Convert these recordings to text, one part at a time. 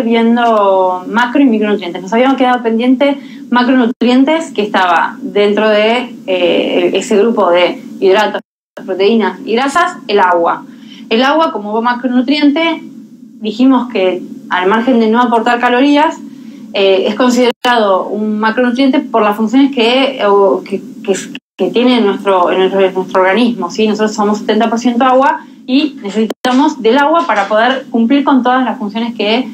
viendo macro y micronutrientes. Nos habíamos quedado pendiente macronutrientes, que estaba dentro de ese grupo de hidratos, proteínas y grasas, el agua. El agua, como macronutriente, dijimos que al margen de no aportar calorías, es considerado un macronutriente por las funciones que tiene en nuestro organismo, ¿sí? Nosotros somos 70% agua y necesitamos del agua para poder cumplir con todas las funciones que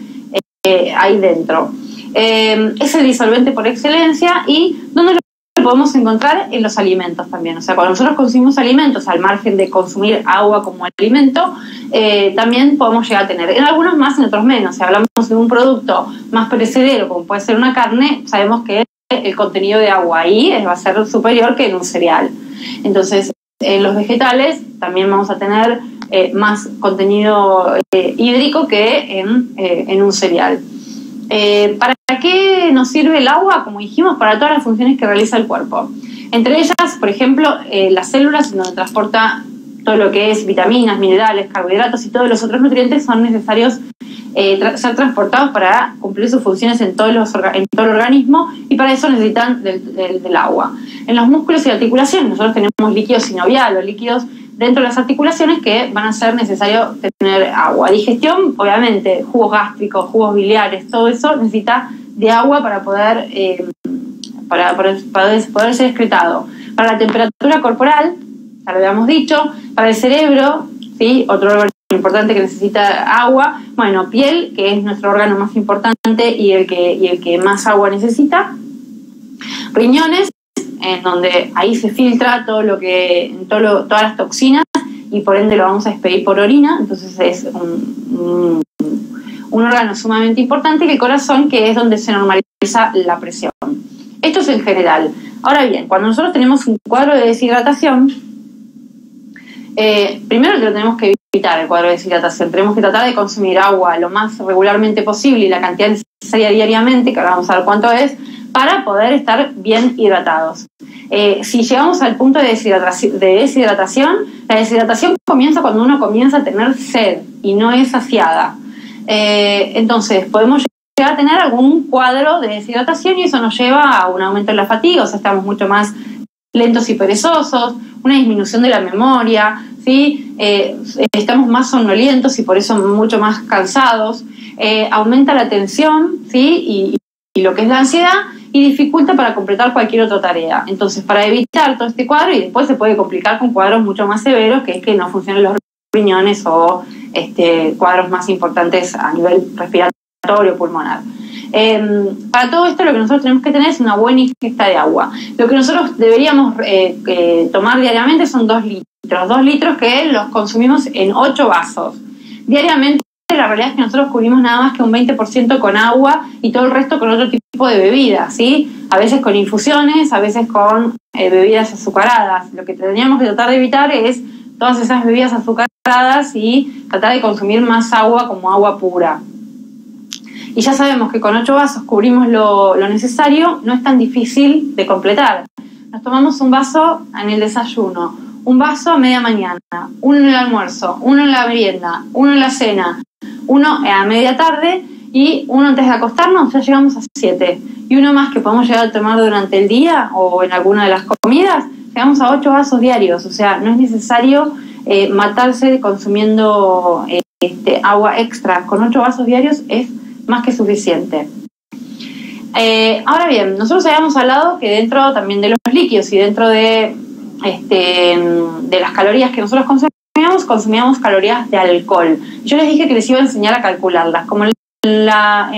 hay dentro. Es el disolvente por excelencia. ¿Y dónde lo podemos encontrar? En los alimentos también. O sea, cuando nosotros consumimos alimentos, al margen de consumir agua como alimento, también podemos llegar a tener, en algunos más, en otros menos. Si hablamos de un producto más perecedero, como puede ser una carne, sabemos que el contenido de agua ahí va a ser superior que en un cereal. Entonces, en los vegetales también vamos a tener más contenido hídrico que en un cereal. ¿Para qué nos sirve el agua? Como dijimos, para todas las funciones que realiza el cuerpo. Entre ellas, por ejemplo, las células, donde transporta todo lo que es vitaminas, minerales, carbohidratos y todos los otros nutrientes, son necesarios ser transportados para cumplir sus funciones en todo el organismo, y para eso necesitan del agua. En los músculos y articulaciones, nosotros tenemos líquido sinovial o líquidos dentro de las articulaciones que van a ser necesario tener agua. Digestión, obviamente, jugos gástricos, jugos biliares, todo eso necesita de agua para poder ser excretado. Para la temperatura corporal, ya lo habíamos dicho. Para el cerebro, ¿sí? Otro órgano importante que necesita agua. Bueno, piel, que es nuestro órgano más importante y el que más agua necesita. Riñones, en donde ahí se filtra todas las toxinas, y por ende lo vamos a expedir por orina. Entonces es un órgano sumamente importante. Y el corazón, que es donde se normaliza la presión. Esto es en general. Ahora bien, cuando nosotros tenemos un cuadro de deshidratación, primero que lo tenemos que evitar, el cuadro de deshidratación. Tenemos que tratar de consumir agua lo más regularmente posible y la cantidad necesaria diariamente, que ahora vamos a ver cuánto es, para poder estar bien hidratados. Si llegamos al punto de deshidratación, la deshidratación comienza cuando uno comienza a tener sed y no es saciada. Entonces podemos llegar a tener algún cuadro de deshidratación, y eso nos lleva a un aumento en la fatiga. O sea, estamos mucho más lentos y perezosos, una disminución de la memoria, ¿sí? Estamos más somnolientos y por eso mucho más cansados. Aumenta la tensión, ¿sí? y lo que es la ansiedad, y dificulta para completar cualquier otra tarea. Entonces, para evitar todo este cuadro, y después se puede complicar con cuadros mucho más severos, que es que no funcionen los riñones, o cuadros más importantes a nivel respiratorio, pulmonar. Para todo esto, lo que nosotros tenemos que tener es una buena ingesta de agua. Lo que nosotros deberíamos tomar diariamente son 2 litros. 2 litros que los consumimos en 8 vasos. Diariamente, la realidad es que nosotros cubrimos nada más que un 20% con agua y todo el resto con otro tipo de bebidas, ¿sí? A veces con infusiones, a veces con bebidas azucaradas. Lo que tendríamos que tratar de evitar es todas esas bebidas azucaradas y tratar de consumir más agua como agua pura. Y ya sabemos que con 8 vasos cubrimos lo necesario. No es tan difícil de completar. Nos tomamos un vaso en el desayuno, un vaso a media mañana, uno en el almuerzo, uno en la merienda, uno en la cena, uno a media tarde y uno antes de acostarnos. Ya llegamos a 7. Y uno más que podemos llegar a tomar durante el día o en alguna de las comidas, llegamos a 8 vasos diarios. O sea, no es necesario matarse consumiendo agua extra. Con 8 vasos diarios es más que suficiente. Ahora bien, nosotros habíamos hablado que dentro también de los líquidos y dentro de las calorías que nosotros consumíamos calorías de alcohol. Yo les dije que les iba a enseñar a calcularlas. Como en la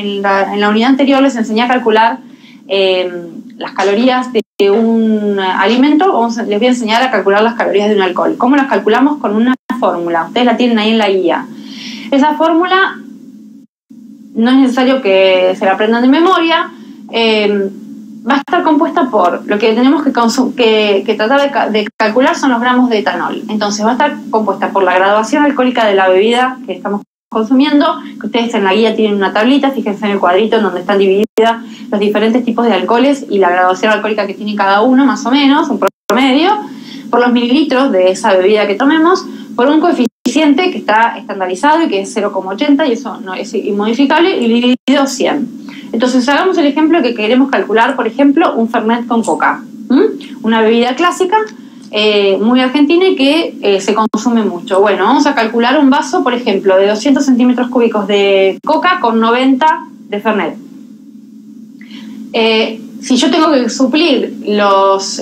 unidad anterior les enseñé a calcular las calorías de un alimento, les voy a enseñar a calcular las calorías de un alcohol. ¿Cómo las calculamos? Con una fórmula. Ustedes la tienen ahí en la guía. Esa fórmula no es necesario que se la aprendan de memoria. Va a estar compuesta por, lo que tenemos que tratar de calcular son los gramos de etanol. Entonces va a estar compuesta por la graduación alcohólica de la bebida que estamos consumiendo, que ustedes en la guía tienen una tablita, fíjense en el cuadrito en donde están divididas los diferentes tipos de alcoholes y la graduación alcohólica que tiene cada uno, más o menos, un promedio, por los mililitros de esa bebida que tomemos, por un coeficiente coeficiente que está estandarizado y que es 0,80 y eso no es inmodificable, y dividido 100. Entonces hagamos el ejemplo que queremos calcular, por ejemplo, un Fernet con coca, una bebida clásica muy argentina y que se consume mucho. Bueno, vamos a calcular un vaso, por ejemplo, de 200 centímetros cúbicos de coca con 90 de Fernet. Si yo tengo que suplir los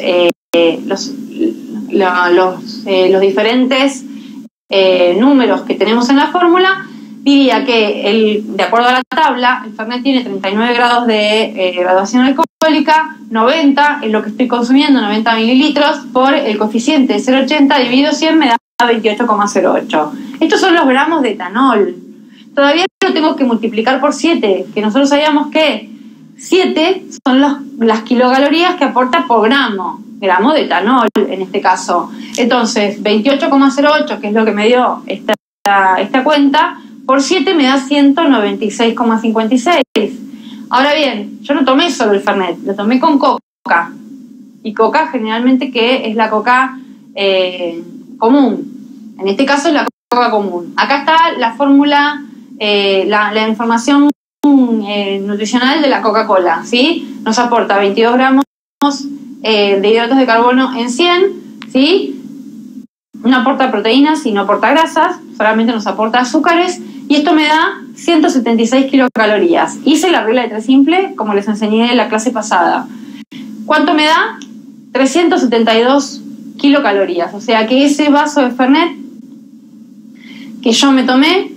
diferentes números que tenemos en la fórmula, diría que de acuerdo a la tabla, el Fernet tiene 39 grados de graduación alcohólica, 90 es lo que estoy consumiendo, 90 mililitros, por el coeficiente de 0,80 dividido 100 me da 28,08. Estos son los gramos de etanol. Todavía lo tengo que multiplicar por 7, que nosotros sabíamos que 7 son las kilocalorías que aporta por gramo de etanol en este caso. Entonces, 28,08, que es lo que me dio esta cuenta, por 7 me da 196,56. Ahora bien, yo no tomé solo el Fernet, lo tomé con coca. Y coca generalmente que es la coca común. En este caso es la coca común. Acá está la fórmula, la información nutricional de la Coca-Cola, ¿sí? Nos aporta 22 gramos de hidratos de carbono en 100, ¿sí? No aporta proteínas y no aporta grasas, solamente nos aporta azúcares, y esto me da 176 kilocalorías. Hice la regla de 3 simple, como les enseñé en la clase pasada. ¿Cuánto me da? 372 kilocalorías. O sea que ese vaso de Fernet que yo me tomé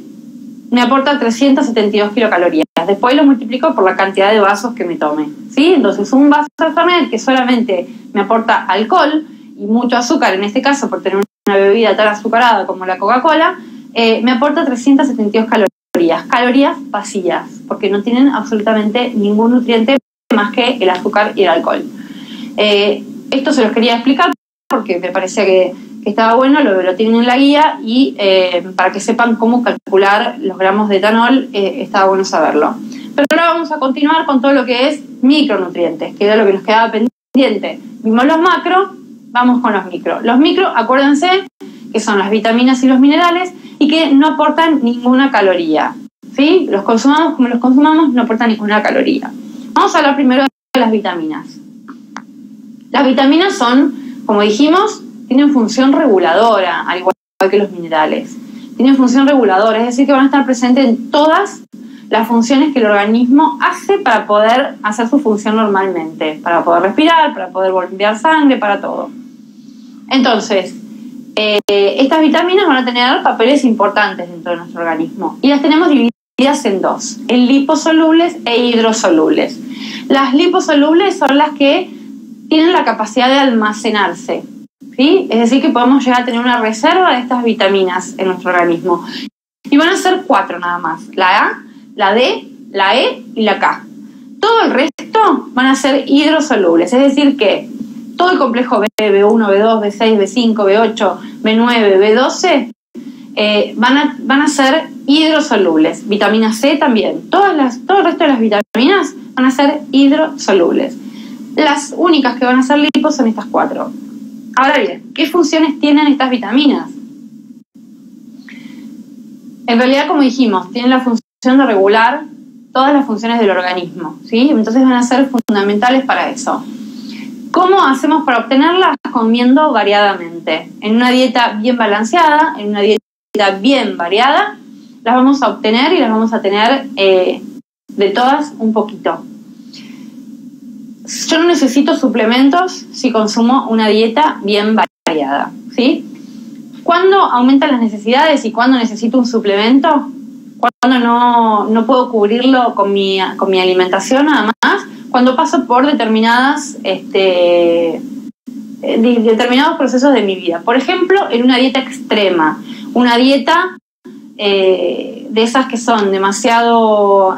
me aporta 372 kilocalorías. Después lo multiplico por la cantidad de vasos que me tome, ¿sí? Entonces un vaso de Fernet que solamente me aporta alcohol y mucho azúcar, en este caso por tener una bebida tan azucarada como la Coca-Cola, me aporta 372 calorías. Calorías vacías, porque no tienen absolutamente ningún nutriente más que el azúcar y el alcohol. Esto se los quería explicar porque me parecía que estaba bueno, lo tienen en la guía, y para que sepan cómo calcular los gramos de etanol, estaba bueno saberlo. Pero ahora vamos a continuar con todo lo que es micronutrientes, que era lo que nos quedaba pendiente. Vimos los macros, vamos con los micro. Los micro, acuérdense, que son las vitaminas y los minerales y que no aportan ninguna caloría, ¿sí? Los consumamos como los consumamos, no aportan ninguna caloría. Vamos a hablar primero de las vitaminas. Las vitaminas son, como dijimos, tienen función reguladora, al igual que los minerales. Tienen función reguladora, es decir, que van a estar presentes en todas las funciones que el organismo hace para poder hacer su función normalmente, para poder respirar, para poder bombear sangre, para todo. Entonces, estas vitaminas van a tener papeles importantes dentro de nuestro organismo y las tenemos divididas en dos, en liposolubles e hidrosolubles. Las liposolubles son las que tienen la capacidad de almacenarse, ¿sí? Es decir, que podemos llegar a tener una reserva de estas vitaminas en nuestro organismo. Y van a ser 4 nada más: la A, la D, la E y la K. Todo el resto van a ser hidrosolubles, es decir que todo el complejo B, B1, B2, B6, B5, B8, B9, B12 van a ser hidrosolubles. Vitamina C también. Todo el resto de las vitaminas van a ser hidrosolubles. Las únicas que van a ser lipos son estas 4. Ahora bien, ¿qué funciones tienen estas vitaminas? En realidad, como dijimos, tienen la función de regular todas las funciones del organismo, ¿sí? Entonces van a ser fundamentales para eso. ¿Cómo hacemos para obtenerlas? Comiendo variadamente. En una dieta bien balanceada, en una dieta bien variada, las vamos a obtener y las vamos a tener de todas un poquito. Yo no necesito suplementos si consumo una dieta bien variada, ¿sí? ¿Cuándo aumentan las necesidades y cuándo necesito un suplemento? ¿Cuándo no puedo cubrirlo con mi alimentación nada más? Cuando paso por determinados procesos de mi vida. Por ejemplo, en una dieta extrema, una dieta de esas que son demasiado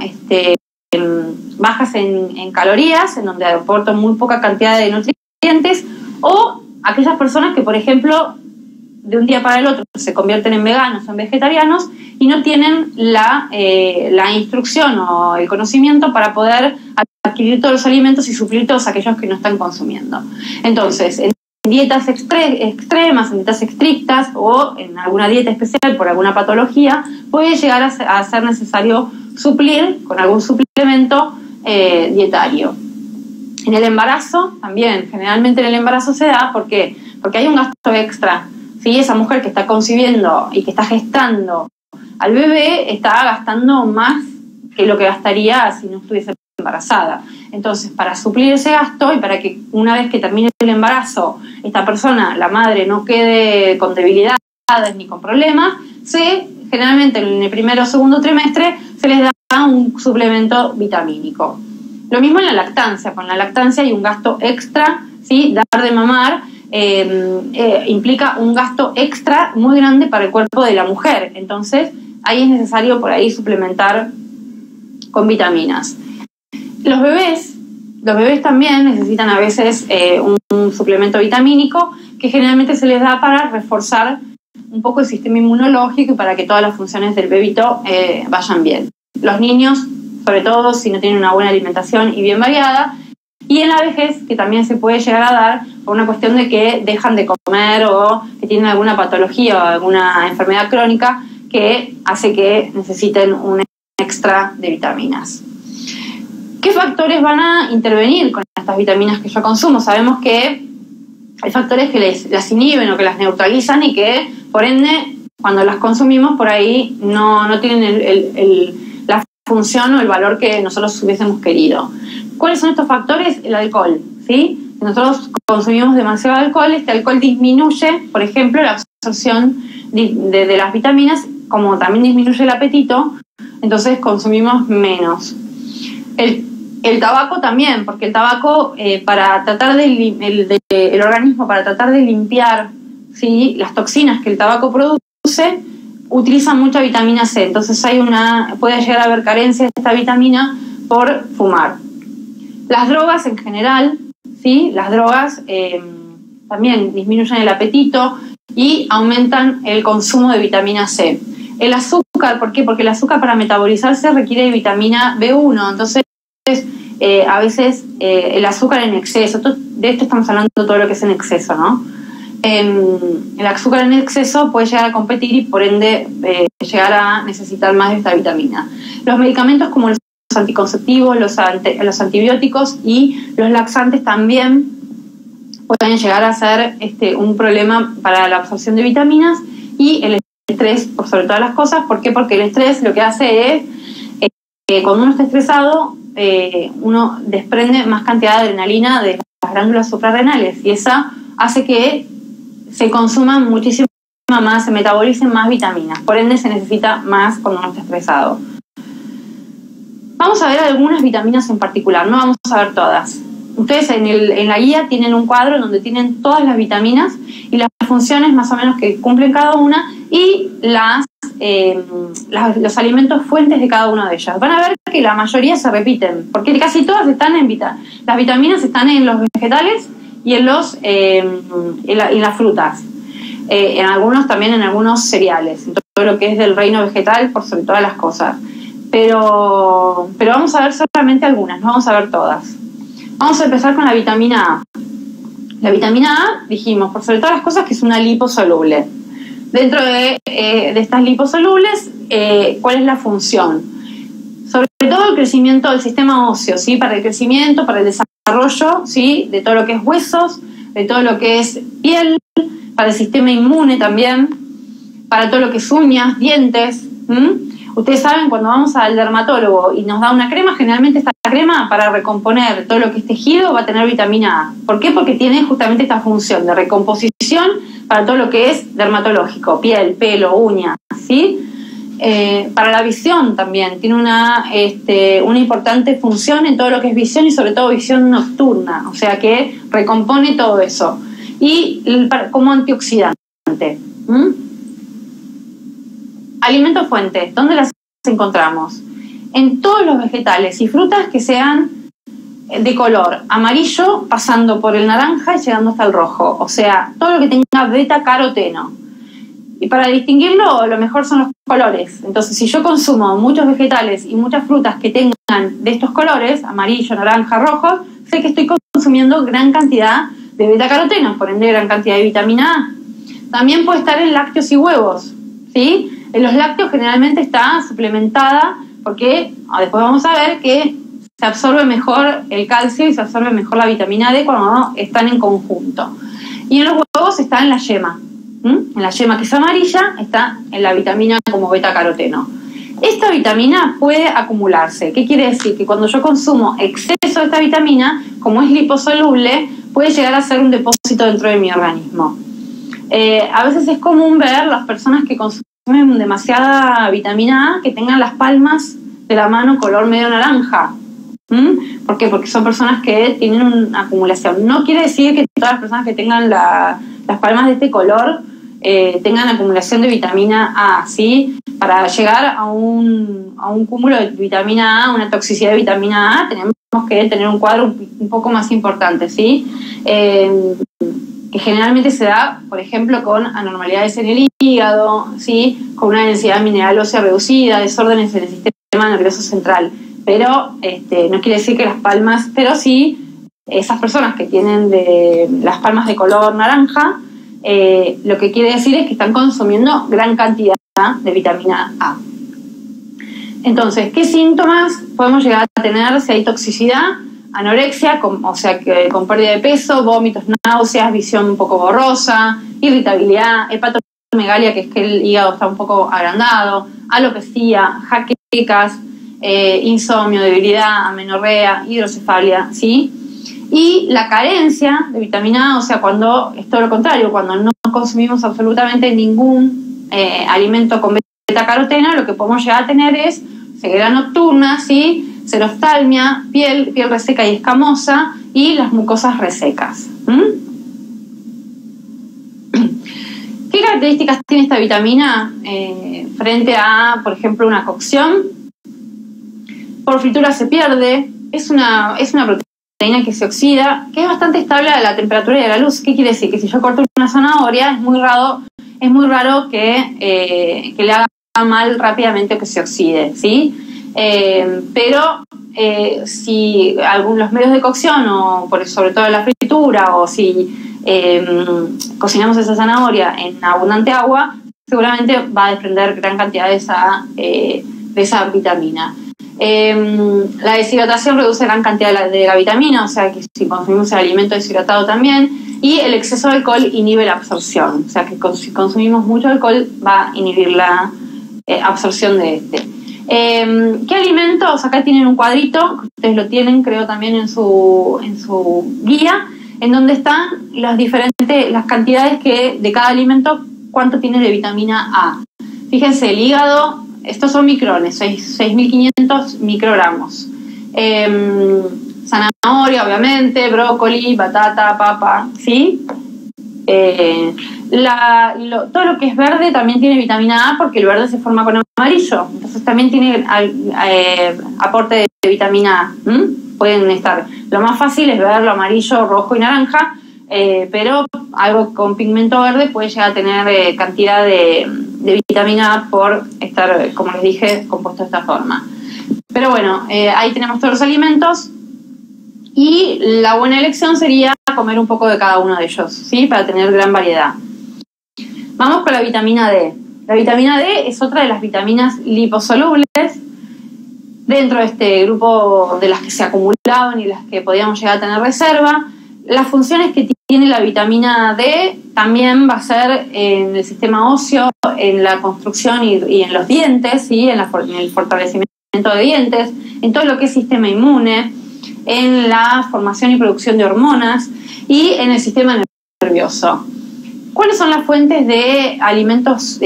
bajas en calorías, en donde aporto muy poca cantidad de nutrientes, o aquellas personas que, por ejemplo, de un día para el otro se convierten en veganos o en vegetarianos y no tienen la instrucción o el conocimiento para poder adquirir todos los alimentos y suplir todos aquellos que no están consumiendo. Entonces, en dietas extremas, en dietas estrictas o en alguna dieta especial por alguna patología, puede llegar a ser necesario suplir con algún suplemento dietario. En el embarazo también, generalmente en el embarazo se da, ¿por qué? Porque hay un gasto extra. ¿Sí? Esa mujer que está concibiendo y que está gestando al bebé está gastando más que lo que gastaría si no estuviese embarazada. Entonces, para suplir ese gasto y para que una vez que termine el embarazo, esta persona, la madre, no quede con debilidades ni con problemas, generalmente en el primero o segundo trimestre se les da un suplemento vitamínico. Lo mismo en la lactancia. Con la lactancia hay un gasto extra, ¿sí? Dar de mamar implica un gasto extra muy grande para el cuerpo de la mujer. Entonces, ahí es necesario por ahí suplementar con vitaminas. Los bebés también necesitan a veces un suplemento vitamínico que generalmente se les da para reforzar un poco el sistema inmunológico y para que todas las funciones del bebito vayan bien. Los niños, sobre todo si no tienen una buena alimentación y bien variada, y en la vejez, que también se puede llegar a dar por una cuestión de que dejan de comer o que tienen alguna patología o alguna enfermedad crónica que hace que necesiten un extra de vitaminas. ¿Qué factores van a intervenir con estas vitaminas que yo consumo? Sabemos que hay factores que las inhiben o que las neutralizan y que, por ende, cuando las consumimos por ahí no tienen la función o el valor que nosotros hubiésemos querido. ¿Cuáles son estos factores? El alcohol, ¿sí? Si nosotros consumimos demasiado alcohol, este alcohol disminuye, por ejemplo, la absorción de las vitaminas, como también disminuye el apetito, entonces consumimos menos. El tabaco también, porque el tabaco, para tratar el organismo, para tratar de limpiar, ¿sí?, las toxinas que el tabaco produce, utiliza mucha vitamina C. Entonces puede llegar a haber carencia de esta vitamina por fumar. Las drogas en general, ¿sí? Las drogas también disminuyen el apetito y aumentan el consumo de vitamina C. El azúcar, ¿por qué? Porque el azúcar para metabolizarse requiere de vitamina B1, entonces a veces el azúcar en exceso, de esto estamos hablando de todo lo que es en exceso, ¿no? El azúcar en exceso puede llegar a competir y por ende llegar a necesitar más de esta vitamina. Los medicamentos como los anticonceptivos, los antibióticos y los laxantes también pueden llegar a ser un problema para la absorción de vitaminas, y el estrés por sobre todas las cosas. ¿Por qué? Porque el estrés lo que hace es cuando uno está estresado uno desprende más cantidad de adrenalina de las glándulas suprarrenales y esa hace que se consuman muchísimo más, se metabolicen más vitaminas, por ende se necesita más cuando uno está estresado. Vamos a ver algunas vitaminas en particular, no vamos a ver todas. Ustedes en la guía tienen un cuadro donde tienen todas las vitaminas y las funciones más o menos que cumplen cada una y los alimentos fuentes de cada una de ellas. Van a ver que la mayoría se repiten, porque casi todas están las vitaminas están en los vegetales y en las frutas. En algunos cereales, en todo lo que es del reino vegetal, por sobre todas las cosas. Pero vamos a ver solamente algunas, no vamos a ver todas. Vamos a empezar con la vitamina A. La vitamina A, dijimos, por sobre todas las cosas, que es una liposoluble. Dentro de estas liposolubles, ¿cuál es la función? Sobre todo el crecimiento del sistema óseo, ¿sí? Para el crecimiento, para el desarrollo, ¿sí?, de todo lo que es huesos, de todo lo que es piel, para el sistema inmune también, para todo lo que es uñas, dientes. Ustedes saben, cuando vamos al dermatólogo y nos da una crema, generalmente esta crema para recomponer todo lo que es tejido va a tener vitamina A. ¿Por qué? Porque tiene justamente esta función de recomposición para todo lo que es dermatológico, piel, pelo, uñas, ¿sí? Para la visión también tiene una importante función en todo lo que es visión y sobre todo visión nocturna, o sea que recompone todo eso. Y como antioxidante. Alimentos fuentes, ¿dónde las encontramos? En todos los vegetales y frutas que sean de color amarillo, pasando por el naranja y llegando hasta el rojo. O sea, todo lo que tenga beta-caroteno. Y para distinguirlo, lo mejor son los colores. Entonces, si yo consumo muchos vegetales y muchas frutas que tengan de estos colores, amarillo, naranja, rojo, sé que estoy consumiendo gran cantidad de betacarotenos, por ende gran cantidad de vitamina A. También puede estar en lácteos y huevos, ¿sí? En los lácteos generalmente está suplementada porque después vamos a ver que se absorbe mejor el calcio y se absorbe mejor la vitamina D cuando están en conjunto. Y en los huevos está en la yema. En la yema, que es amarilla, está en la vitamina como betacaroteno. Esta vitamina puede acumularse. ¿Qué quiere decir? Que cuando yo consumo exceso de esta vitamina, como es liposoluble, puede llegar a ser un depósito dentro de mi organismo. A veces es común ver las personas que consumen demasiada vitamina A que tengan las palmas de la mano color medio naranja. ¿Por qué? Porque son personas que tienen una acumulación. No quiere decir que todas las personas que tengan las palmas de este color tengan acumulación de vitamina A, ¿sí? Para llegar a un cúmulo de vitamina A, una toxicidad de vitamina A, tenemos que tener un cuadro un poco más importante, ¿sí? Que generalmente se da, por ejemplo, con anormalidades en el hígado, ¿sí? Con una densidad mineral ósea reducida, desórdenes en el sistema nervioso central. Pero no quiere decir que las palmas, pero sí esas personas que tienen las palmas de color naranja, lo que quiere decir es que están consumiendo gran cantidad de vitamina A. Entonces, ¿qué síntomas podemos llegar a tener si hay toxicidad? Anorexia, o sea, que con pérdida de peso, vómitos, náuseas, visión un poco borrosa, irritabilidad, hepatomegalia, que es que el hígado está un poco agrandado, alopecia, jaquecas, insomnio, debilidad, amenorrea, hidrocefalia, ¿sí? Y la carencia de vitamina A, o sea, cuando es todo lo contrario, cuando no consumimos absolutamente ningún alimento con betacaroteno, lo que podemos llegar a tener es ceguera nocturna, ¿sí? Xeroftalmia, piel reseca y escamosa y las mucosas resecas. ¿Qué características tiene esta vitamina frente a, por ejemplo, una cocción? Por fritura se pierde, es una proteína que se oxida, que es bastante estable a la temperatura y a la luz. ¿Qué quiere decir? Que si yo corto una zanahoria, es muy raro que le haga mal rápidamente que se oxide, ¿sí? Pero si los medios de cocción, o sobre todo la fritura, o si cocinamos esa zanahoria en abundante agua, seguramente va a desprender gran cantidad de esa vitamina. La deshidratación reduce gran cantidad de la vitamina, o sea que si consumimos el alimento deshidratado también, y el exceso de alcohol inhibe la absorción, o sea que si consumimos mucho alcohol va a inhibir la absorción de este. ¿Qué alimentos? Acá tienen un cuadrito, ustedes lo tienen creo también en su guía, en donde están las cantidades de cada alimento, cuánto tiene de vitamina A. Fíjense, el hígado, estos son micrones, 6.500 microgramos. Zanahoria, obviamente, brócoli, batata, papa, ¿sí? Todo lo que es verde también tiene vitamina A porque el verde se forma con amarillo, entonces también tiene aporte de vitamina A. Pueden estar, lo más fácil es ver lo amarillo, rojo y naranja, pero algo con pigmento verde puede llegar a tener cantidad de vitamina A por estar, como les dije, compuesto de esta forma. Pero bueno, ahí tenemos todos los alimentos y la buena elección sería comer un poco de cada uno de ellos, ¿sí? Para tener gran variedad. Vamos con la vitamina D. La vitamina D es otra de las vitaminas liposolubles dentro de este grupo de las que se acumulaban y las que podíamos llegar a tener reserva. Las funciones que tiene la vitamina D también va a ser en el sistema óseo, en la construcción y en los dientes, ¿sí? En el fortalecimiento de dientes, en todo lo que es sistema inmune, en la formación y producción de hormonas y en el sistema nervioso. ¿Cuáles son las fuentes de alimentos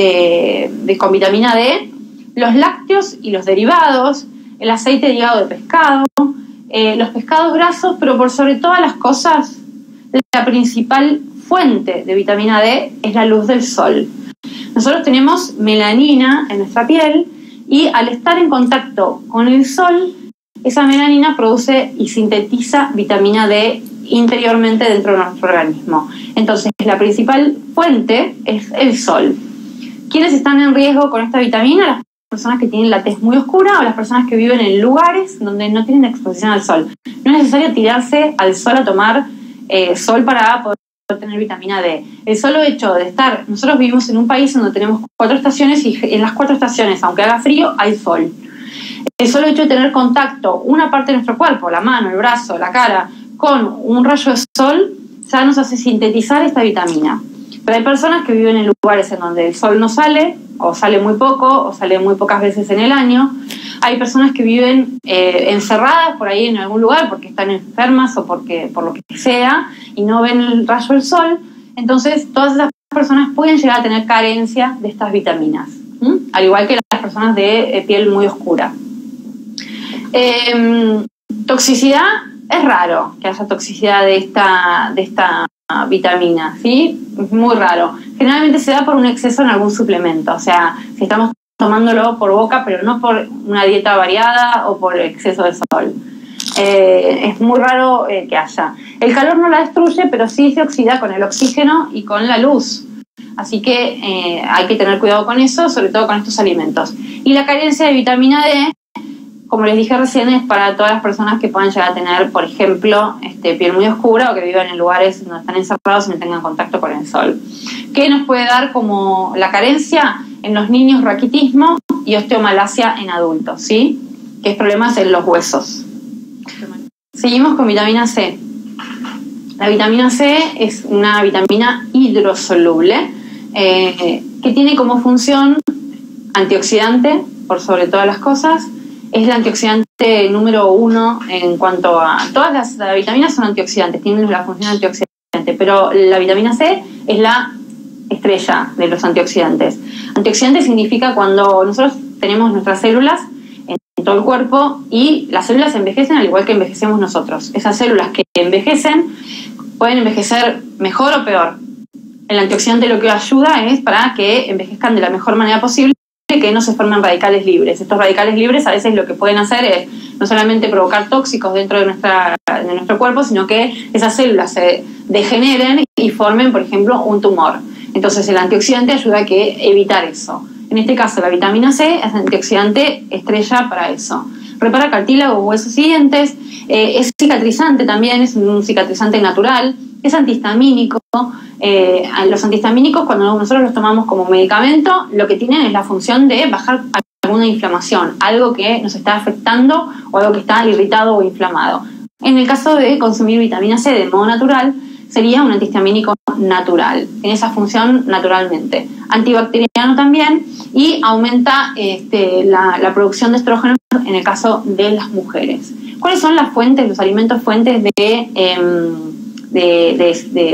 con vitamina D? Los lácteos y los derivados, el aceite de hígado de pescado, los pescados grasos, pero por sobre todas las cosas, la principal fuente de vitamina D es la luz del sol. Nosotros tenemos melanina en nuestra piel y al estar en contacto con el sol, esa melanina produce y sintetiza vitamina D interiormente dentro de nuestro organismo. Entonces, la principal fuente es el sol. ¿Quiénes están en riesgo con esta vitamina? Las personas que tienen la tez muy oscura o las personas que viven en lugares donde no tienen exposición al sol. No es necesario tirarse al sol a tomar sol para poder tener vitamina D. El solo hecho de estar, nosotros vivimos en un país donde tenemos 4 estaciones y en las 4 estaciones, aunque haga frío, hay sol. El solo hecho de tener contacto, una parte de nuestro cuerpo, la mano, el brazo, la cara, con un rayo de sol, ya nos hace sintetizar esta vitamina. Pero hay personas que viven en lugares en donde el sol no sale, o sale muy poco, o sale muy pocas veces en el año. Hay personas que viven encerradas por ahí en algún lugar porque están enfermas o por lo que sea y no ven el rayo del sol. Entonces, todas esas personas pueden llegar a tener carencia de estas vitaminas, al igual que las personas de piel muy oscura. Toxicidad, es raro que haya toxicidad de esta vitamina, ¿sí? Es muy raro. Generalmente se da por un exceso en algún suplemento, o sea, si estamos tomándolo por boca, pero no por una dieta variada o por exceso de sol. Es muy raro que haya. El calor no la destruye, pero sí se oxida con el oxígeno y con la luz. Así que hay que tener cuidado con eso, sobre todo con estos alimentos. Y la carencia de vitamina D, como les dije recién, es para todas las personas que puedan llegar a tener, por ejemplo, piel muy oscura o que vivan en lugares donde están encerrados y no tengan contacto con el sol. ¿Qué nos puede dar como la carencia? En los niños, raquitismo y osteomalacia en adultos, ¿sí? Que es problemas en los huesos. Seguimos con vitamina C. La vitamina C es una vitamina hidrosoluble que tiene como función antioxidante, por sobre todas las cosas. Es la antioxidante número 1 en cuanto a... Todas las vitaminas son antioxidantes, tienen la función antioxidante, pero la vitamina C es la estrella de los antioxidantes. Antioxidante significa cuando nosotros tenemos nuestras células en todo el cuerpo y las células envejecen al igual que envejecemos nosotros. Esas células que envejecen pueden envejecer mejor o peor. El antioxidante lo que ayuda es para que envejezcan de la mejor manera posible, que no se formen radicales libres. Estos radicales libres a veces lo que pueden hacer es no solamente provocar tóxicos dentro de nuestro cuerpo, sino que esas células se degeneren y formen, por ejemplo, un tumor. Entonces el antioxidante ayuda a evitar eso. En este caso la vitamina C es antioxidante estrella para eso. Repara cartílagos, huesos y dientes, es cicatrizante también, es un cicatrizante natural, es antihistamínico. Los antihistamínicos, cuando nosotros los tomamos como medicamento, lo que tienen es la función de bajar alguna inflamación, algo que nos está afectando o algo que está irritado o inflamado. En el caso de consumir vitamina C de modo natural, sería un antihistamínico natural, tiene esa función naturalmente. Antibacteriano también, y aumenta la producción de estrógenos en el caso de las mujeres. ¿Cuáles son las fuentes, los alimentos fuentes de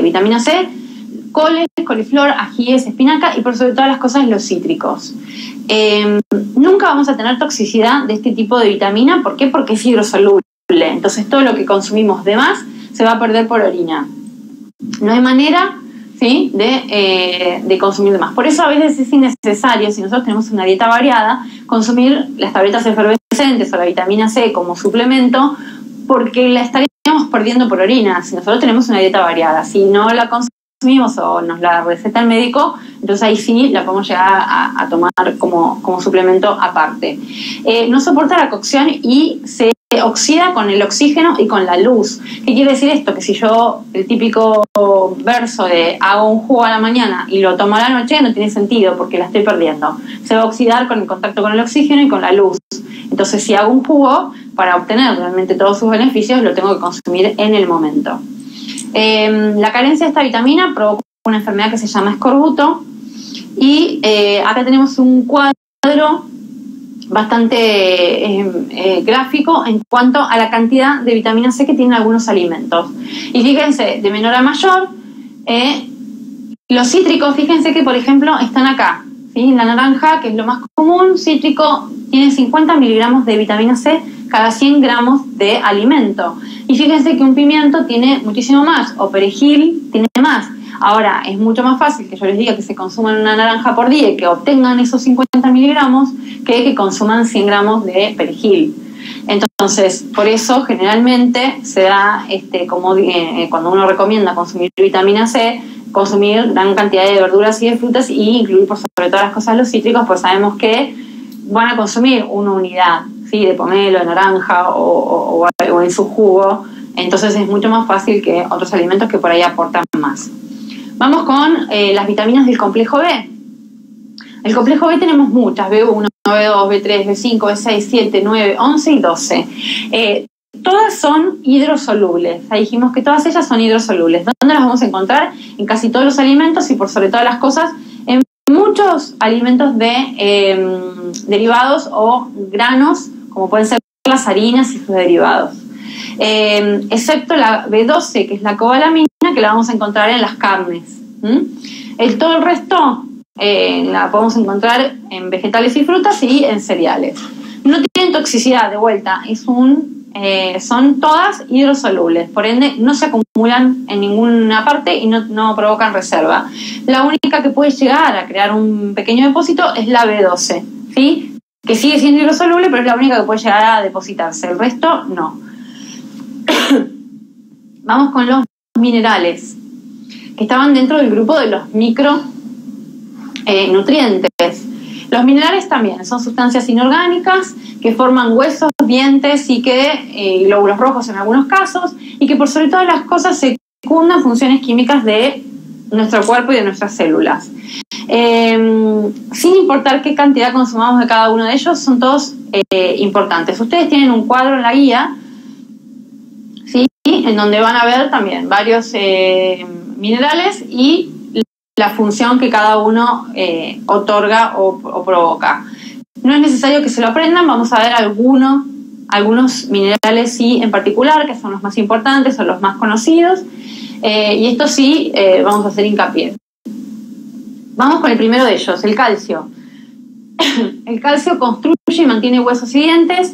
vitamina C? Coles, coliflor, ajíes, espinaca y por sobre todas las cosas los cítricos. Nunca vamos a tener toxicidad de este tipo de vitamina. ¿Por qué? Porque es hidrosoluble. Entonces todo lo que consumimos de más se va a perder por orina. No hay manera, ¿sí?, de consumir de más. Por eso a veces es innecesario, si nosotros tenemos una dieta variada, consumir las tabletas efervescentes o la vitamina C como suplemento, porque la estaríamos perdiendo por orina si nosotros tenemos una dieta variada. Si no la consumimos o nos la receta el médico, entonces ahí sí la podemos llegar a tomar como suplemento aparte. No soporta la cocción y se oxida con el oxígeno y con la luz. ¿Qué quiere decir esto? Que si yo, el típico verso de hago un jugo a la mañana y lo tomo a la noche, no tiene sentido porque la estoy perdiendo. Se va a oxidar con el contacto con el oxígeno y con la luz. Entonces, si hago un jugo, para obtener realmente todos sus beneficios, lo tengo que consumir en el momento. La carencia de esta vitamina provoca una enfermedad que se llama escorbuto y acá tenemos un cuadro bastante gráfico en cuanto a la cantidad de vitamina C que tienen algunos alimentos. Y fíjense, de menor a mayor, los cítricos, fíjense que por ejemplo están acá, ¿sí? La naranja, que es lo más común, cítrico, tiene 50 miligramos de vitamina C cada 100 gramos de alimento. Y fíjense que un pimiento tiene muchísimo más, o perejil tiene más. Ahora, es mucho más fácil que yo les diga que se consuman una naranja por día y que obtengan esos 50 miligramos que consuman 100 gramos de perejil. Entonces, por eso generalmente se da, cuando uno recomienda consumir vitamina C, consumir gran cantidad de verduras y de frutas y incluir por sobre todas las cosas los cítricos, pues sabemos que van a consumir una unidad, ¿sí?, de pomelo, de naranja o en su jugo Entonces es mucho más fácil que otros alimentos que por ahí aportan más. Vamos con las vitaminas del complejo B. El complejo B tenemos muchas, B1, B2, B3, B5, B6, 7, 9, 11 y 12. Todas son hidrosolubles. Ahí dijimos que todas ellas son hidrosolubles. ¿Dónde las vamos a encontrar? En casi todos los alimentos y por sobre todas las cosas, en muchos alimentos de derivados o granos, como pueden ser las harinas y sus derivados. Excepto la B12, que es la cobalamina, que la vamos a encontrar en las carnes. Todo el resto la podemos encontrar en vegetales y frutas y en cereales. No tienen toxicidad, de vuelta, son todas hidrosolubles, por ende no se acumulan en ninguna parte y no provocan reserva. La única que puede llegar a crear un pequeño depósito es la B12, ¿sí? Que sigue siendo hidrosoluble, pero es la única que puede llegar a depositarse, el resto no. Vamos con los minerales, que estaban dentro del grupo de los micronutrientes. Los minerales también son sustancias inorgánicas que forman huesos, dientes y glóbulos rojos en algunos casos, y que por sobre todas las cosas secundan funciones químicas de nuestro cuerpo y de nuestras células. Sin importar qué cantidad consumamos de cada uno de ellos, son todos importantes. Ustedes tienen un cuadro en la guía, ¿sí?, en donde van a ver también varios minerales y la función que cada uno otorga o provoca. No es necesario que se lo aprendan, vamos a ver algunos minerales sí en particular, que son los más importantes o los más conocidos, y esto sí vamos a hacer hincapié. Vamos con el primero de ellos, el calcio. El calcio construye y mantiene huesos y dientes,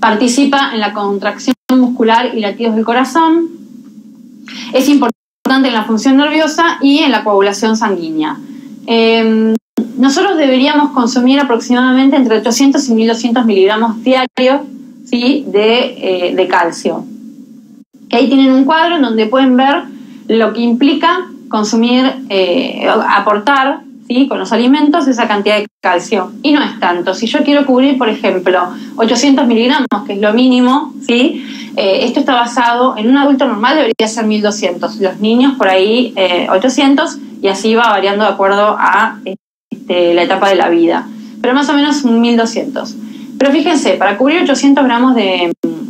participa en la contracción muscular y latidos del corazón, es importante en la función nerviosa y en la coagulación sanguínea. Nosotros deberíamos consumir aproximadamente entre 800 y 1200 miligramos diarios, ¿sí?, de calcio. Ahí tienen un cuadro en donde pueden ver lo que implica consumir, aportar, ¿sí?, con los alimentos esa cantidad de calcio. Y no es tanto. Si yo quiero cubrir, por ejemplo, 800 miligramos, que es lo mínimo, ¿sí?, esto está basado en un adulto normal, debería ser 1200. Los niños por ahí 800, y así va variando de acuerdo a la etapa de la vida. Pero más o menos 1200. Pero fíjense, para cubrir 800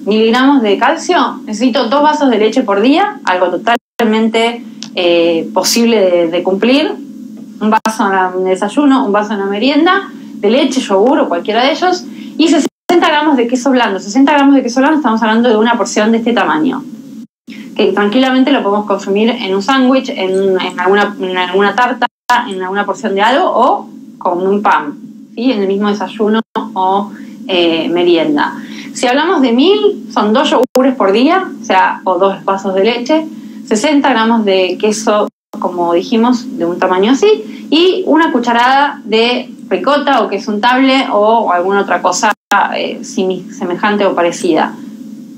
miligramos de calcio, necesito 2 vasos de leche por día, algo totalmente posible de cumplir. Un vaso en el desayuno, un vaso en la merienda, de leche, yogur o cualquiera de ellos, y 60 gramos de queso blando. 60 gramos de queso blando, estamos hablando de una porción de este tamaño, que tranquilamente lo podemos consumir en un sándwich, en alguna tarta, en alguna porción de algo, o con un pan, ¿sí?, en el mismo desayuno o merienda. Si hablamos de 1000, son 2 yogures por día, o 2 vasos de leche, 60 gramos de queso, como dijimos, de un tamaño así, y una cucharada de ricota o queso untable o alguna otra cosa semejante o parecida.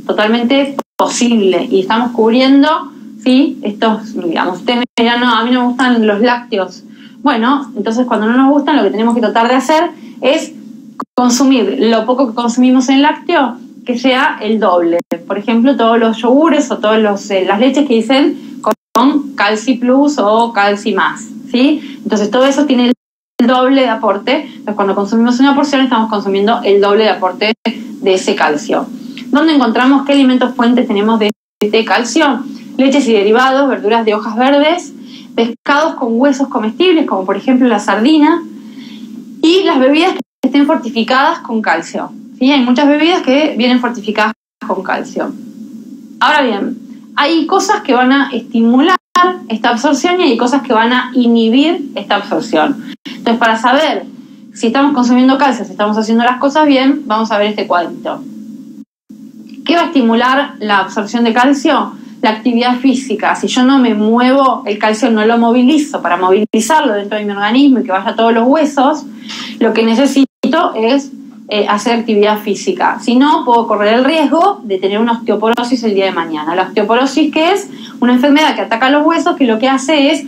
Totalmente posible, y estamos cubriendo, ¿sí?, estos, digamos, ustedes me dirán, no, a mí no me gustan los lácteos. Bueno, entonces cuando no nos gustan, lo que tenemos que tratar de hacer es consumir lo poco que consumimos en lácteo, que sea el doble. Por ejemplo, todos los yogures o todas las leches que dicen con Calci Plus o Calci Más, ¿sí? Entonces todo eso tiene el doble de aporte. Entonces cuando consumimos una porción estamos consumiendo el doble de aporte de ese calcio. ¿Dónde encontramos qué alimentos fuentes tenemos de este calcio? Leches y derivados, verduras de hojas verdes, pescados con huesos comestibles, como por ejemplo la sardina, y las bebidas que estén fortificadas con calcio, ¿sí? Hay muchas bebidas que vienen fortificadas con calcio. Ahora bien, hay cosas que van a estimular esta absorción y hay cosas que van a inhibir esta absorción. Entonces, para saber si estamos consumiendo calcio, si estamos haciendo las cosas bien, vamos a ver este cuadrito. ¿Qué va a estimular la absorción de calcio? La actividad física. Si yo no me muevo, el calcio no lo movilizo. Para movilizarlo dentro de mi organismo y que vaya a todos los huesos, lo que necesito es hacer actividad física. Si no, puedo correr el riesgo de tener una osteoporosis el día de mañana. La osteoporosis, que es una enfermedad que ataca los huesos, que lo que hace es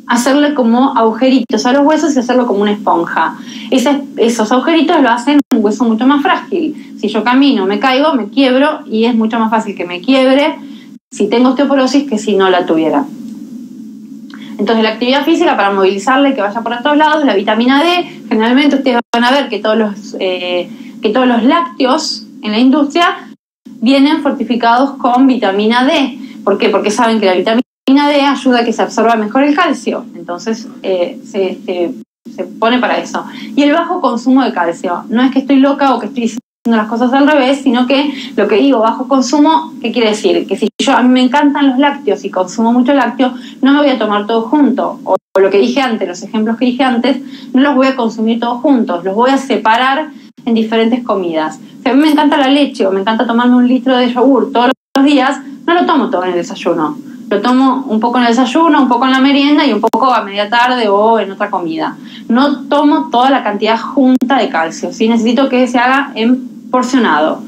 hacerle como agujeritos a los huesos y hacerlo como una esponja. Esos agujeritos lo hacen un hueso mucho más frágil. Si yo camino, me caigo, me quiebro y es mucho más fácil que me quiebre si tengo osteoporosis que si no la tuviera. Entonces, la actividad física para movilizarle, que vaya por todos lados, la vitamina D, generalmente ustedes van a ver que todos los lácteos en la industria vienen fortificados con vitamina D. ¿Por qué? Porque saben que la vitamina D ayuda a que se absorba mejor el calcio. Entonces, se pone para eso. Y el bajo consumo de calcio. No es que estoy loca o que estoy diciendo las cosas al revés, sino que lo que digo, bajo consumo, ¿qué quiere decir? Que si a mí me encantan los lácteos y consumo mucho lácteo, no me voy a tomar todo junto. O lo que dije antes, los ejemplos que dije antes, no los voy a consumir todos juntos, los voy a separar en diferentes comidas. Si a mí me encanta la leche o me encanta tomarme 1 litro de yogur todos los días, no lo tomo todo en el desayuno. Lo tomo un poco en el desayuno, un poco en la merienda y un poco a media tarde o en otra comida. No tomo toda la cantidad junta de calcio, ¿sí? Necesito que se haga en porcionado.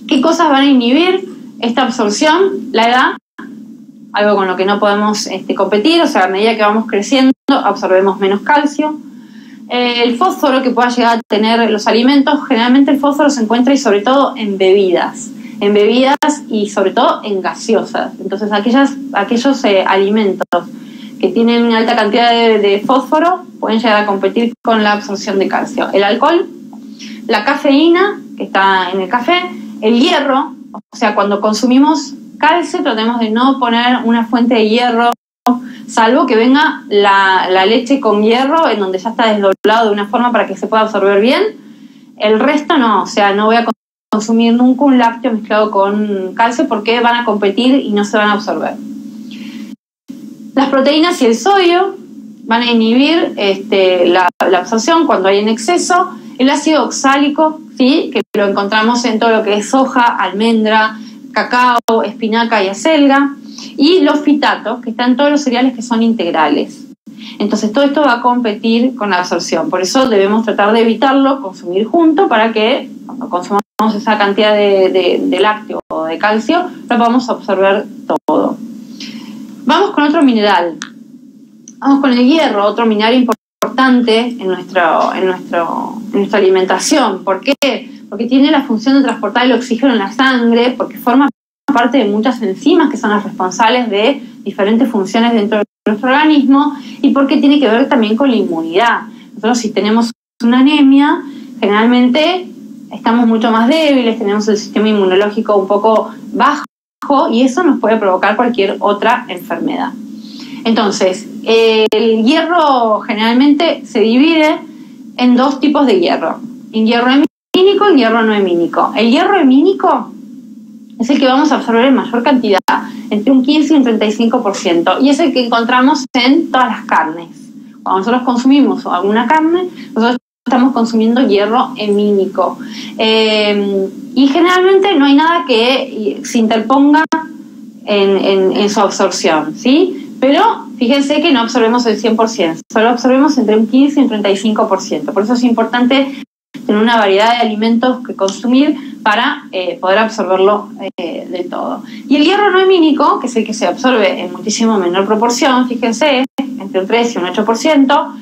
¿Qué cosas van a inhibir esta absorción? La edad, algo con lo que no podemos competir, o sea, a medida que vamos creciendo absorbemos menos calcio. El fósforo que pueda llegar a tener los alimentos, generalmente el fósforo se encuentra y sobre todo en bebidas y sobre todo en gaseosas. Entonces aquellos alimentos que tienen una alta cantidad de fósforo pueden llegar a competir con la absorción de calcio. El alcohol, la cafeína que está en el café, el hierro, o sea, cuando consumimos calcio tratemos de no poner una fuente de hierro, salvo que venga la leche con hierro en donde ya está desdoblado de una forma para que se pueda absorber bien. El resto no, o sea, no voy a consumir nunca un lácteo mezclado con calcio porque van a competir y no se van a absorber. Las proteínas y el sodio van a inhibir la absorción cuando hay en exceso. El ácido oxálico, ¿sí?, que lo encontramos en todo lo que es soja, almendra, cacao, espinaca y acelga. Y los fitatos, que están en todos los cereales que son integrales. Entonces todo esto va a competir con la absorción. Por eso debemos tratar de evitarlo, consumir junto, para que cuando consumamos esa cantidad de lácteo o de calcio, lo podamos absorber todo. Vamos con otro mineral. Vamos con el hierro, otro mineral importante en nuestra alimentación. ¿Por qué? Porque tiene la función de transportar el oxígeno en la sangre, porque forma parte de muchas enzimas que son las responsables de diferentes funciones dentro de nuestro organismo y porque tiene que ver también con la inmunidad. Nosotros, si tenemos una anemia, generalmente estamos mucho más débiles, tenemos el sistema inmunológico un poco bajo y eso nos puede provocar cualquier otra enfermedad. Entonces, el hierro generalmente se divide en 2 tipos de hierro: en hierro hemínico y hierro no hemínico. El hierro hemínico es el que vamos a absorber en mayor cantidad, entre un 15 y un 35%, y es el que encontramos en todas las carnes. Cuando nosotros consumimos alguna carne, nosotros estamos consumiendo hierro hemínico. Y generalmente no hay nada que se interponga en su absorción, ¿sí? Pero fíjense que no absorbemos el 100%, solo absorbemos entre un 15 y un 35%. Por eso es importante tener una variedad de alimentos que consumir para poder absorberlo de todo. Y el hierro no hemínico, que es el que se absorbe en muchísimo menor proporción, fíjense, entre un 3 y un 8%,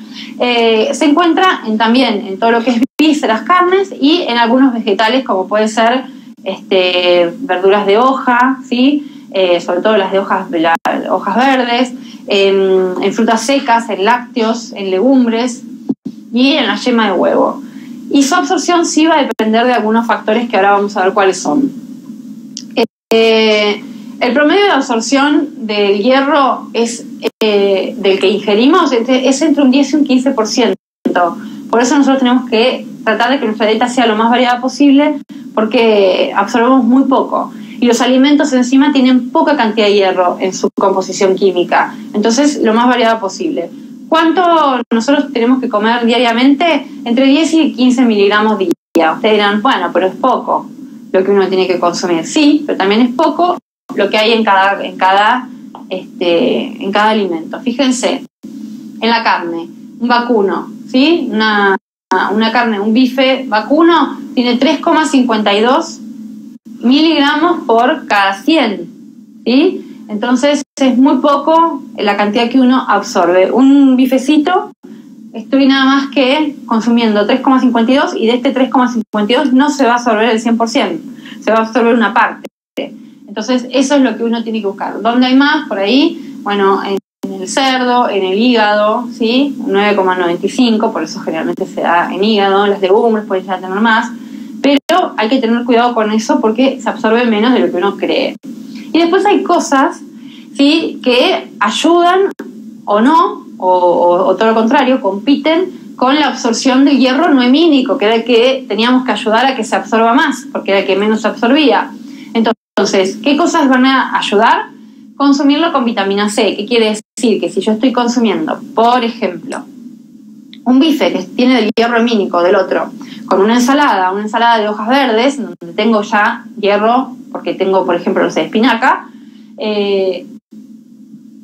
se encuentra también en todo lo que es vísceras, carnes y en algunos vegetales, como puede ser verduras de hoja, ¿sí? Sobre todo las hojas verdes, en frutas secas, en lácteos, en legumbres y en la yema de huevo. Y su absorción sí va a depender de algunos factores que ahora vamos a ver cuáles son. El promedio de absorción del hierro es del que ingerimos es entre un 10 y un 15%. Por eso nosotros tenemos que tratar de que nuestra dieta sea lo más variada posible, porque absorbemos muy poco. Y los alimentos encima tienen poca cantidad de hierro en su composición química. Entonces, lo más variada posible. ¿Cuánto nosotros tenemos que comer diariamente? Entre 10 y 15 miligramos día. Ustedes dirán, bueno, pero es poco lo que uno tiene que consumir. Sí, pero también es poco lo que hay en cada alimento. Fíjense, en la carne, un vacuno, ¿sí? Una carne, un bife vacuno, tiene 3,52 miligramos por cada 100, ¿sí? Entonces es muy poco la cantidad que uno absorbe. Un bifecito estoy nada más que consumiendo 3,52 y de este 3,52 no se va a absorber el 100%, se va a absorber una parte. Entonces eso es lo que uno tiene que buscar. ¿Dónde hay más? Por ahí, bueno, en el cerdo, en el hígado, ¿sí? 9,95, por eso generalmente se da en hígado. Las legumbres pueden ya tener más, pero hay que tener cuidado con eso porque se absorbe menos de lo que uno cree. Y después hay cosas, ¿sí?, que ayudan o no, o todo lo contrario, compiten con la absorción del hierro no hemínico, que era el que teníamos que ayudar a que se absorba más, porque era el que menos se absorbía. Entonces, ¿qué cosas van a ayudar? Consumirlo con vitamina C. ¿Qué quiere decir? Que si yo estoy consumiendo, por ejemplo, un bife que tiene del hierro hemínico del otro, con una ensalada de hojas verdes, donde tengo ya hierro, porque tengo, por ejemplo, no sé, espinaca,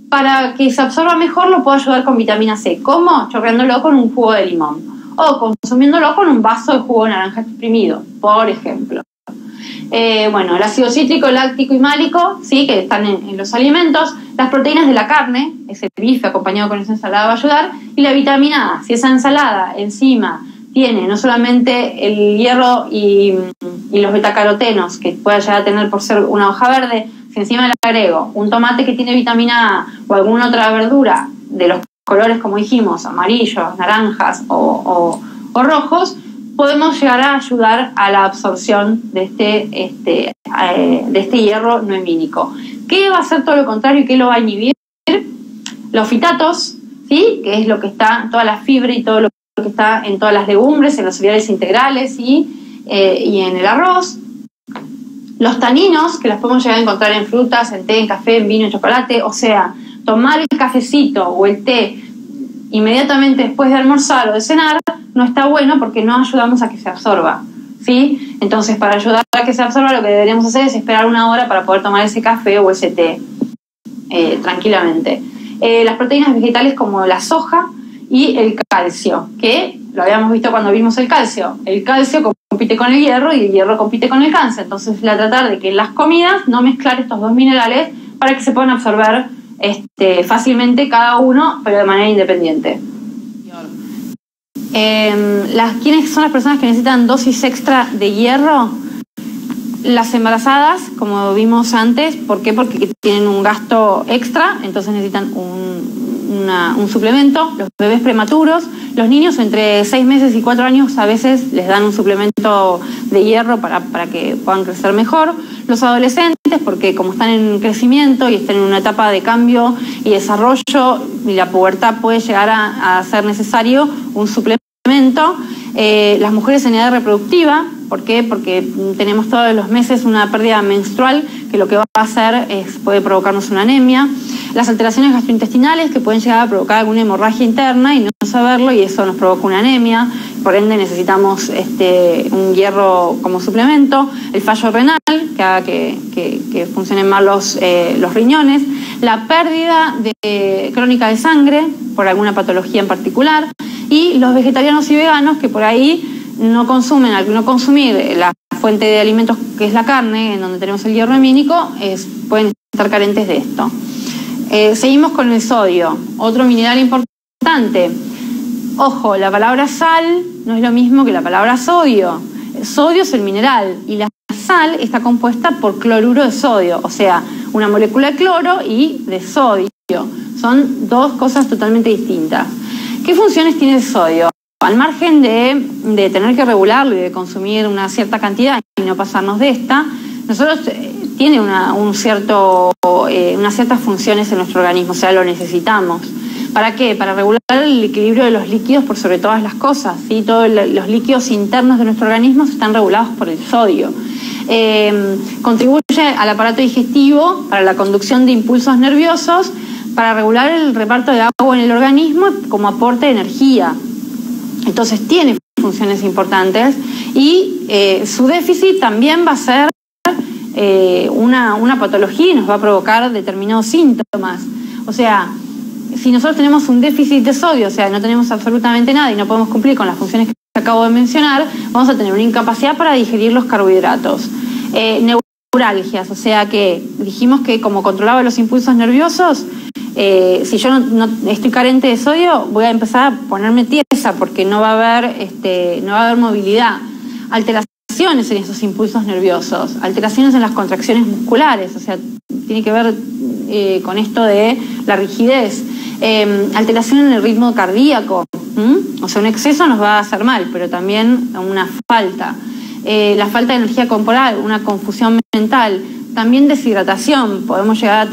para que se absorba mejor lo puedo ayudar con vitamina C. ¿Cómo? Chorreándolo con un jugo de limón o consumiéndolo con un vaso de jugo de naranja exprimido, por ejemplo. Bueno, el ácido cítrico, láctico y málico, ¿sí?, que están en los alimentos, las proteínas de la carne, ese bife acompañado con esa ensalada va a ayudar, y la vitamina A. Si esa ensalada encima tiene no solamente el hierro y los betacarotenos que pueda llegar a tener por ser una hoja verde, si encima le agrego un tomate que tiene vitamina A o alguna otra verdura de los colores, como dijimos, amarillos, naranjas o rojos, podemos llegar a ayudar a la absorción de este hierro no hemínico. ¿Qué va a hacer todo lo contrario y qué lo va a inhibir? Los fitatos, ¿sí?, que es lo que está, toda la fibra y todo lo que está en todas las legumbres, en los cereales integrales y en el arroz. Los taninos, que los podemos llegar a encontrar en frutas, en té, en café, en vino, en chocolate. O sea, tomar el cafecito o el té inmediatamente después de almorzar o de cenar no está bueno porque no ayudamos a que se absorba, ¿sí? Entonces, para ayudar a que se absorba, lo que deberíamos hacer es esperar una hora para poder tomar ese café o ese té tranquilamente. Las proteínas vegetales como la soja y el calcio, que lo habíamos visto cuando vimos el calcio. El calcio compite con el hierro y el hierro compite con el cáncer. Entonces, tratar de que en las comidas no mezclar estos dos minerales para que se puedan absorber fácilmente cada uno, pero de manera independiente. ¿Quiénes son las personas que necesitan dosis extra de hierro? Las embarazadas, como vimos antes. ¿Por qué? Porque tienen un gasto extra, entonces necesitan un suplemento. Los bebés prematuros, los niños entre 6 meses y 4 años a veces les dan un suplemento de hierro para que puedan crecer mejor. Los adolescentes, porque como están en crecimiento y están en una etapa de cambio y desarrollo y la pubertad, puede llegar a ser necesario un suplemento. Las mujeres en edad reproductiva, ¿por qué? Porque tenemos todos los meses una pérdida menstrual que lo que va a hacer puede provocarnos una anemia. Las alteraciones gastrointestinales que pueden llegar a provocar alguna hemorragia interna y no saberlo, y eso nos provoca una anemia, por ende necesitamos un hierro como suplemento. El fallo renal, que haga que funcionen mal los riñones. La pérdida crónica de sangre por alguna patología en particular. Y los vegetarianos y veganos que por ahí no consumen, al no consumir la fuente de alimentos que es la carne, en donde tenemos el hierro hemínico, pueden estar carentes de esto. Seguimos con el sodio, otro mineral importante. Ojo, la palabra sal no es lo mismo que la palabra sodio. Sodio es el mineral y la sal está compuesta por cloruro de sodio, o sea, una molécula de cloro y de sodio. Son dos cosas totalmente distintas. ¿Qué funciones tiene el sodio? Al margen de tener que regularlo y de consumir una cierta cantidad y no pasarnos de esta, nosotros tiene unas ciertas funciones en nuestro organismo, o sea, lo necesitamos. ¿Para qué? Para regular el equilibrio de los líquidos por sobre todas las cosas, ¿sí? Todos los líquidos internos de nuestro organismo están regulados por el sodio. Contribuye al aparato digestivo para la conducción de impulsos nerviosos, para regular el reparto de agua en el organismo como aporte de energía. Entonces tiene funciones importantes y su déficit también va a ser una patología y nos va a provocar determinados síntomas. O sea, si nosotros tenemos un déficit de sodio, o sea, no tenemos absolutamente nada y no podemos cumplir con las funciones que acabo de mencionar, vamos a tener una incapacidad para digerir los carbohidratos. neuralgias, o sea que dijimos que como controlaba los impulsos nerviosos, si yo no estoy carente de sodio, voy a empezar a ponerme tiesa porque no va a haber movilidad. Alteraciones en esos impulsos nerviosos, alteraciones en las contracciones musculares, o sea, tiene que ver con esto de la rigidez, alteración en el ritmo cardíaco, o sea, un exceso nos va a hacer mal, pero también una falta. La falta de energía corporal, una confusión mental, también deshidratación, podemos llegar a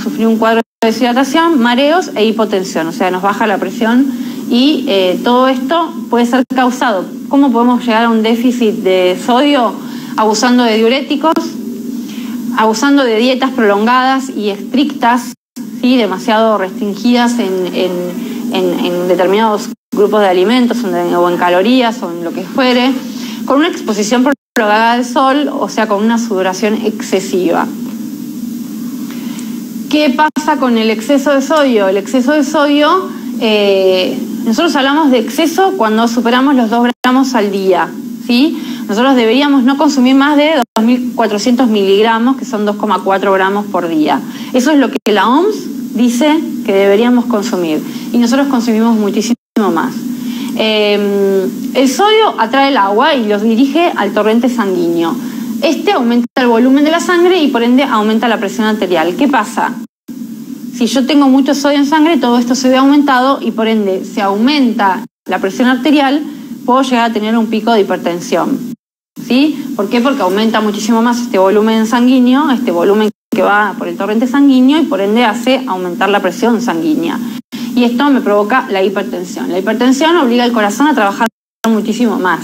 sufrir un cuadro de deshidratación, mareos e hipotensión, o sea, nos baja la presión y todo esto puede ser causado. ¿Cómo podemos llegar a un déficit de sodio? Abusando de diuréticos, abusando de dietas prolongadas y estrictas, ¿sí? Demasiado restringidas en determinados grupos de alimentos o en calorías o en lo que fuere, con una exposición prolongada al sol, o sea, con una sudoración excesiva. ¿Qué pasa con el exceso de sodio? El exceso de sodio, nosotros hablamos de exceso cuando superamos los 2 gramos al día, ¿sí? Nosotros deberíamos no consumir más de 2.400 miligramos, que son 2,4 gramos por día. Eso es lo que la OMS dice que deberíamos consumir, y nosotros consumimos muchísimo más. El sodio atrae el agua y los dirige al torrente sanguíneo. Este aumenta el volumen de la sangre y por ende aumenta la presión arterial. ¿Qué pasa? Si yo tengo mucho sodio en sangre, todo esto se ve aumentado y por ende se aumenta la presión arterial, puedo llegar a tener un pico de hipertensión. ¿Sí? ¿Por qué? Porque aumenta muchísimo más este volumen sanguíneo, este volumen que va por el torrente sanguíneo y por ende hace aumentar la presión sanguínea. Y esto me provoca la hipertensión. La hipertensión obliga al corazón a trabajar muchísimo más.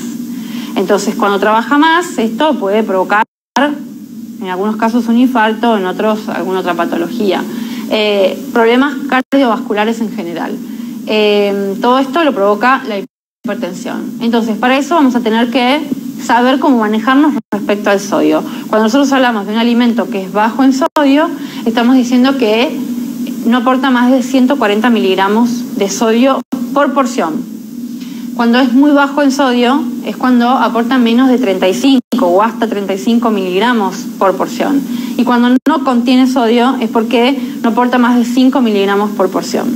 Entonces, cuando trabaja más, esto puede provocar, en algunos casos, un infarto, en otros, alguna otra patología. Problemas cardiovasculares en general. Todo esto lo provoca la hipertensión. Entonces, para eso vamos a tener que saber cómo manejarnos respecto al sodio. Cuando nosotros hablamos de un alimento que es bajo en sodio, estamos diciendo que no aporta más de 140 miligramos de sodio por porción. Cuando es muy bajo en sodio es cuando aporta menos de 35 o hasta 35 miligramos por porción. Y cuando no contiene sodio es porque no aporta más de 5 miligramos por porción.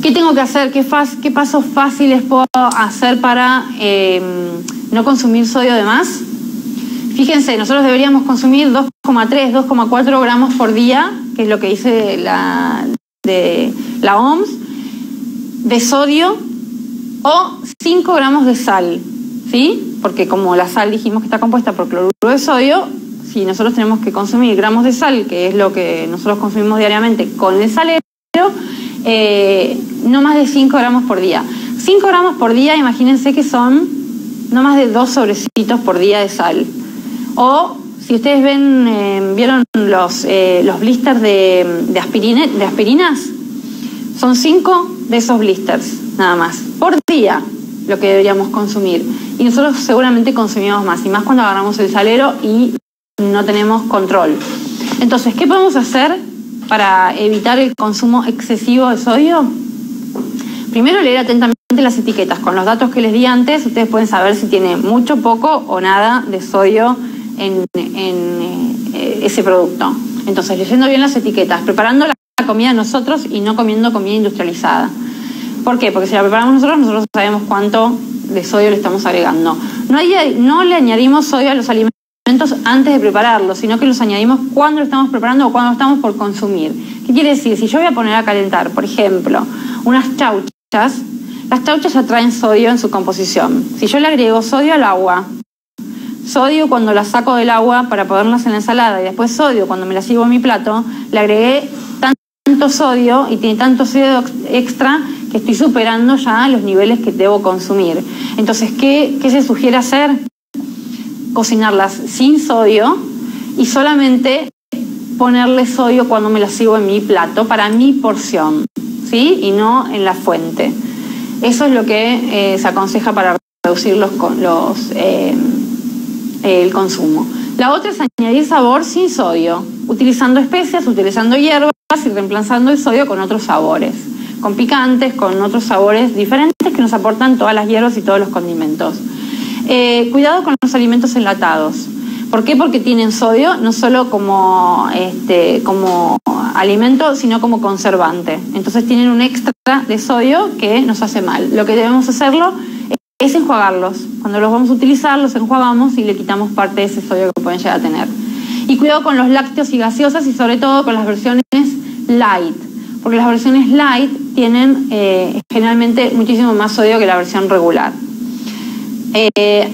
¿Qué tengo que hacer? ¿Qué pasos fáciles puedo hacer para no consumir sodio de más? Fíjense, nosotros deberíamos consumir 2,3, 2,4 gramos por día, que es lo que dice la OMS, de sodio, o 5 gramos de sal, ¿sí? Porque como la sal dijimos que está compuesta por cloruro de sodio, si nosotros tenemos que consumir gramos de sal, que es lo que nosotros consumimos diariamente con el salero, no más de 5 gramos por día. 5 gramos por día, imagínense que son no más de 2 sobrecitos por día de sal. O si ustedes vieron los blisters de aspirinas, son 5 de esos blisters, nada más, por día, lo que deberíamos consumir. Y nosotros seguramente consumimos más, y más cuando agarramos el salero y no tenemos control. Entonces, ¿qué podemos hacer para evitar el consumo excesivo de sodio? Primero, leer atentamente las etiquetas. Con los datos que les di antes, ustedes pueden saber si tiene mucho, poco o nada de sodio en ese producto. Entonces, leyendo bien las etiquetas, preparando la comida nosotros y no comiendo comida industrializada. ¿Por qué? Porque si la preparamos nosotros sabemos cuánto de sodio le estamos agregando. No le añadimos sodio a los alimentos antes de prepararlos, sino que los añadimos cuando lo estamos preparando o cuando lo estamos por consumir. ¿Qué quiere decir? Si yo voy a poner a calentar, por ejemplo, unas chauchas, las chauchas atraen sodio en su composición. Si yo le agrego sodio al agua, sodio cuando las saco del agua para ponerlas en la ensalada y después sodio cuando me las sirvo en mi plato, le agregué tanto sodio y tiene tanto sodio extra que estoy superando ya los niveles que debo consumir. Entonces, ¿qué se sugiere hacer? Cocinarlas sin sodio y solamente ponerle sodio cuando me las sirvo en mi plato para mi porción, ¿sí? Y no en la fuente. Eso es lo que se aconseja para reducir el consumo. La otra es añadir sabor sin sodio, utilizando especias, utilizando hierbas y reemplazando el sodio con otros sabores, con picantes, con otros sabores diferentes que nos aportan todas las hierbas y todos los condimentos. Cuidado con los alimentos enlatados. ¿Por qué? Porque tienen sodio, no solo como alimento, sino como conservante. Entonces tienen un extra de sodio que nos hace mal. Lo que debemos hacerlo es enjuagarlos. Cuando los vamos a utilizar, los enjuagamos y le quitamos parte de ese sodio que pueden llegar a tener. Y cuidado con los lácteos y gaseosas y sobre todo con las versiones light, porque las versiones light tienen generalmente muchísimo más sodio que la versión regular.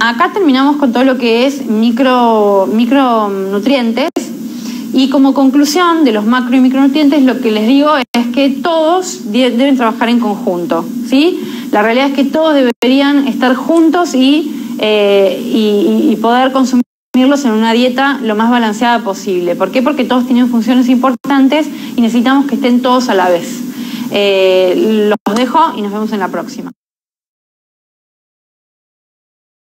Acá terminamos con todo lo que es micronutrientes y como conclusión de los macro y micronutrientes lo que les digo es que todos deben trabajar en conjunto, ¿sí? La realidad es que todos deberían estar juntos y poder consumirlos en una dieta lo más balanceada posible. ¿Por qué? Porque todos tienen funciones importantes y necesitamos que estén todos a la vez. Los dejo y nos vemos en la próxima.